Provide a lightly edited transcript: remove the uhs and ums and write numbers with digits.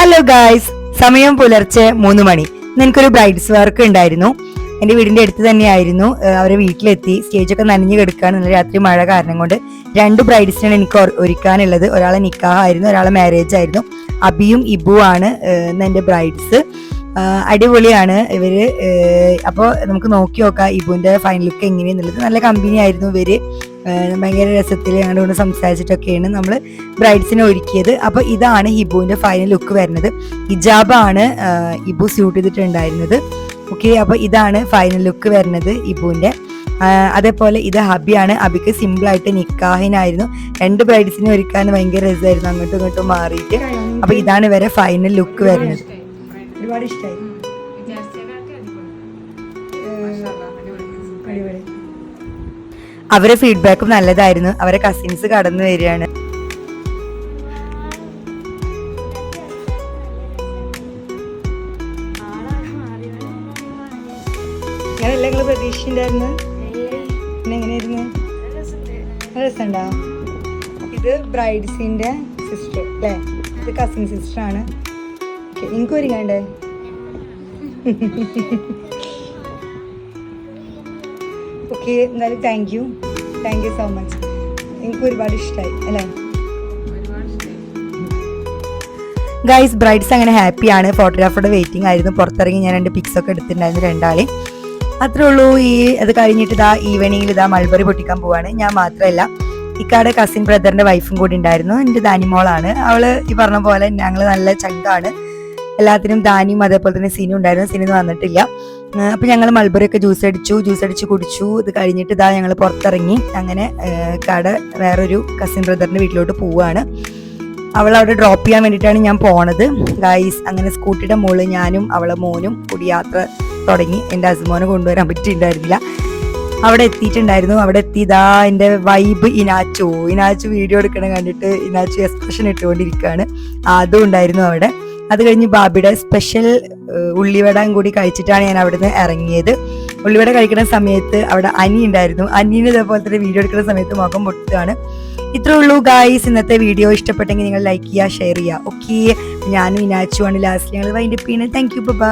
Hello guys, സമയം പുലർച്ചെ 3 മണി. എനിക്കൊരു ബ്രൈഡ്സ് വർക്ക് ഉണ്ടായിരുന്നു. എൻ്റെ വീടിൻ്റെ അടുത്ത് തന്നെയായിരുന്നു. അവരെ വീട്ടിലെത്തി. സ്റ്റേജൊക്കെ നനഞ്ഞു കിടക്കുകയാണ്. ഇന്നലെ രാത്രി മഴ കാരണം കൊണ്ട് 2 ബ്രൈഡ്സിനാണ് എനിക്ക് ഒരുക്കാനുള്ളത്. ഒരാളെ നിക്കാഹ് ആയിരുന്നു, ഒരാളെ മാരേജ് ആയിരുന്നു. അബിയും ഇബു ആണ് എൻ്റെ ബ്രൈഡ്സ്. അടിപൊളിയാണ് ഇവര്. അപ്പോൾ നമുക്ക് നോക്കി നോക്കാം ഇബുവിൻ്റെ ഫൈനൽ ലുക്ക് എങ്ങനെയാന്നുള്ളത്. നല്ല കമ്പനി ആയിരുന്നു ഇവര്. ഭയങ്കര രസത്തിൽ ഞങ്ങളോട് സംസാരിച്ചിട്ടൊക്കെയാണ് നമ്മൾ ബ്രൈഡ്സിനെ ഒരുക്കിയത്. അപ്പോൾ ഇതാണ് ഹിബുവിൻ്റെ ഫൈനൽ ലുക്ക് വരുന്നത്. ഹിജാബാണ് ഇബു സ്യൂട്ട് ചെയ്തിട്ടുണ്ടായിരുന്നത്. ഓക്കെ, അപ്പോൾ ഇതാണ് ഫൈനൽ ലുക്ക് വരുന്നത് ഇബുവിൻ്റെ. അതേപോലെ ഇത് ഹബിയാണ്. ഹബിക്ക് സിമ്പിളായിട്ട് നിക്കാഹിനായിരുന്നു. 2 ബ്രൈഡ്സിനെ ഒരുക്കാൻ ഭയങ്കര രസമായിരുന്നു, അങ്ങോട്ടും ഇങ്ങോട്ടും മാറിയിട്ട്. അപ്പോൾ ഇതാണ് ഇവരെ ഫൈനൽ ലുക്ക് വരുന്നത്. ഒരുപാട് ഇഷ്ടമായി. അവരെ ഫീഡ്ബാക്കും നല്ലതായിരുന്നു. അവരെ കസിൻസ് കടന്നു വരികയാണ്. ഞാനല്ല നിങ്ങൾ പ്രതീക്ഷയുണ്ടായിരുന്നു. പിന്നെ എങ്ങനെയായിരുന്നു? രസമുണ്ടോ? ഇത് ബ്രൈഡ്സിന്റെ സിസ്റ്റർ അല്ലേ? ഇത് കസിൻ സിസ്റ്ററാണ്. നിങ്ങൾക്ക് ഒരുങ്ങണ്ടേ? ഓക്കെ, എന്തായാലും താങ്ക് യു സോ മച്ച്. എനിക്ക് ഒരുപാട് ഇഷ്ടമായി അല്ലേ ഗൈസ്. ബ്രൈഡ്സ് അങ്ങനെ ഹാപ്പിയാണ്. ഫോട്ടോഗ്രാഫറുടെ വെയിറ്റിംഗ് ആയിരുന്നു. പുറത്തിറങ്ങി ഞാൻ 2 പിക്സ് ഒക്കെ എടുത്തിട്ടുണ്ടായിരുന്നു, 2 ആളെ. അത്രേ ഉള്ളൂ. അത് കഴിഞ്ഞിട്ട് ഇതാ ഈവനിങ്ങിൽ ഇതാ മൾബറി പൊട്ടിക്കാൻ പോവാണ്. ഞാൻ മാത്രമല്ല, ഇക്കാടെ കസിൻ ബ്രദറിന്റെ വൈഫും കൂടി ഉണ്ടായിരുന്നു. എൻ്റെ ദാനിമോളാണ് അവള്. ഈ പറഞ്ഞ പോലെ ഞങ്ങൾ നല്ല ചങ്കാണ്. എല്ലാത്തിനും ദാനിയും അതേപോലെ തന്നെ സീനും ഉണ്ടായിരുന്നു. സീനൊന്നും വന്നിട്ടില്ല. അപ്പം ഞങ്ങൾ മൾബറി ഒക്കെ ജ്യൂസ് അടിച്ച് കുടിച്ചു. ഇത് കഴിഞ്ഞിട്ട് ഇതാ ഞങ്ങൾ പുറത്തിറങ്ങി. അങ്ങനെ കട വേറൊരു കസിൻ ബ്രദറിന്റെ വീട്ടിലോട്ട് പോവുകയാണ്. അവളവിടെ ഡ്രോപ്പ് ചെയ്യാൻ വേണ്ടിയിട്ടാണ് ഞാൻ പോണത് ഗൈസ്. അങ്ങനെ സ്കൂട്ടിയുടെ മുകളിൽ ഞാനും അവളെ മോനും കൂടി യാത്ര തുടങ്ങി. എൻ്റെ ഹസ്ബൻഡിനെ കൊണ്ടുവരാൻ പറ്റിയിട്ടുണ്ടായിരുന്നില്ല. അവിടെ എത്തിയിട്ടുണ്ടായിരുന്നു. അവിടെ എത്തിയതാ എൻ്റെ വൈബ് ഇനാച്ചു വീഡിയോ എടുക്കണം കണ്ടിട്ട് ഇനാച്ചു എക്സ്പ്രഷൻ ഇട്ടുകൊണ്ടിരിക്കുകയാണ്. അതും ഉണ്ടായിരുന്നു അവിടെ. അത് കഴിഞ്ഞ് ബാബിയുടെ സ്പെഷ്യൽ ഉള്ളിവടയും കൂടി കഴിച്ചിട്ടാണ് ഞാൻ അവിടുന്ന് ഇറങ്ങിയത്. ഉള്ളിവട കഴിക്കുന്ന സമയത്ത് അവിടെ അനി ഉണ്ടായിരുന്നു. അനീന് ഇതേപോലെ തന്നെ വീഡിയോ എടുക്കുന്ന സമയത്ത് മുഖം പൊട്ടുകയാണ്. ഇത്രേ ഉള്ളൂ ഗായ്സ്. ഇന്നത്തെ വീഡിയോ ഇഷ്ടപ്പെട്ടെങ്കിൽ നിങ്ങൾ ലൈക്ക് ചെയ്യുക, ഷെയർ ചെയ്യുക. ഓക്കെ, ഞാനും ഇനാച്ചുവാണ് ലാസ്റ്റ് ഞങ്ങൾ വൈൻഡപ്പ് ചെയ്യുന്നത്. Thank you, by.